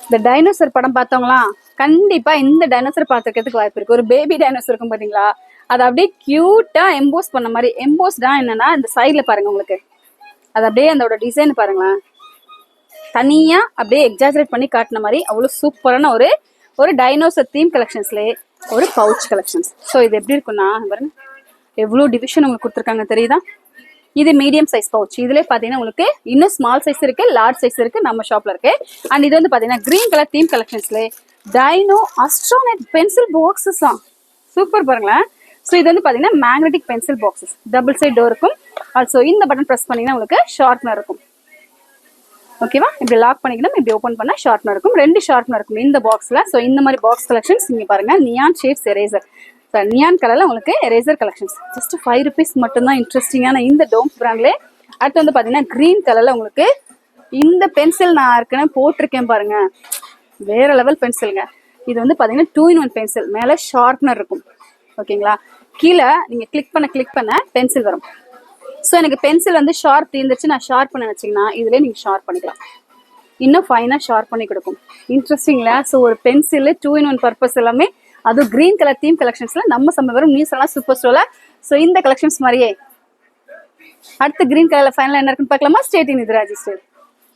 இந்த டைனோசர் படம் பார்த்தவங்களா கண்டிப்பா இந்த டைனோசர் பார்த்துக்கிறதுக்கு வாய்ப்பு இருக்கு. ஒரு பேபி டைனோசர் இருக்கும் பாத்தீங்களா, அது அப்படியே கியூட்டா எம்போஸ் பண்ண மாதிரி. எம்போஸ்டா என்னன்னா இந்த சைட்ல பாருங்க, உங்களுக்கு அது அப்படியே அதோட டிசைன் பாருங்களேன், தனியா அப்படியே எக்ஸாஜரேட் பண்ணி காட்டின மாதிரி அவ்வளவு சூப்பரான ஒரு ஒரு டைனோசர் தீம் கலெக்ஷன்ஸ்லேயே ஒரு பவுச் கலெக்ஷன்ஸ். ஸோ இது எப்படி இருக்குன்னா பாருங்க, எவ்வளோ டிவிஷன் உங்களுக்கு கொடுத்துருக்காங்க தெரியுதா. இது மீடியம் சைஸ் பவுச். இதுல பாத்தீங்கன்னா உங்களுக்கு இன்னும் ஸ்மால் சைஸ் இருக்கு, லார்ஜ் சைஸ் இருக்கு, நம்ம ஷாப்ல இருக்கு. அண்ட் இது வந்து பாத்தீங்கன்னா கிரீன் கலர் தீம் கலெக்ஷன்ஸ்ல டைனோ அஸ்ட்ரோனட் பென்சில் பாக்ஸஸ் தான். சூப்பர் பாருங்களேன். ஸோ இது வந்து பாத்தீங்கன்னா magnetic pencil boxes, double side door இருக்கும். ஆல்சோ இந்த பட்டன் பிரஸ் பண்ணீங்கன்னா உங்களுக்கு ஷார்ப்னர் இருக்கும். ஓகேவா, இப்படி லாக் பண்ணிக்கணும், இப்படி ஓப்பன் பண்ணா ஷார்ப்னர் இருக்கும். 2 ஷார்ப்னர் இருக்கும் இந்த பாக்ஸ்ல. ஸோ இந்த மாதிரி பாக்ஸ் கலெக்ஷன்ஸ் நீங்க பாருங்க. நியான் ஷேப்ஸ் எரேசர், நியான் கலர்ல உங்களுக்கு எரேசர் கலெக்ஷன்ஸ் ஜஸ்ட் 5 rupees மட்டும்தான். இன்ட்ரெஸ்டிங்கான இந்த டோம்ஸ் பிராண்ட்ல. அடுத்து வந்து பாத்தீங்கன்னா கிரீன் கலர்ல உங்களுக்கு இந்த பென்சில் நான் ஏற்கனவே போட்டிருக்கேன் பாருங்க, வேற லெவல் பென்சிலுங்க. இது வந்து பாத்தீங்கன்னா 2-in-1 பென்சில். மேல ஷார்ப்னர் இருக்கும், ஓகேங்களா. கீழே நீங்க கிளிக் பண்ண பென்சில் வரும். ஸோ எனக்கு பென்சில் வந்து ஷார்ப் தீர்ந்துச்சு, நான் ஷார்ப் பண்ண வச்சிங்கன்னா இதுலேயே நீங்கள் ஷார்ப் பண்ணிக்கலாம். இன்னும் ஃபைனாக ஷார்ப் பண்ணி கொடுக்கும். இன்ட்ரெஸ்டிங்ல. ஸோ ஒரு பென்சில் 2-in-1 பர்பஸ் எல்லாமே, அதுவும் கிரீன் கலர் தீம் கலெக்ஷன்ஸ்ல நம்ம சம்பவம் நியூஸ் எல்லாம் சூப்பர் ஸ்டோர்ல. ஸோ இந்த கலெக்ஷன்ஸ் மாதிரியே அடுத்து கிரீன் கலர்ல ஃபைனலாக என்ன இருக்குன்னு பார்க்கலாமா. ஸ்டேட் இன் இது ராஜி ஸ்டேட்.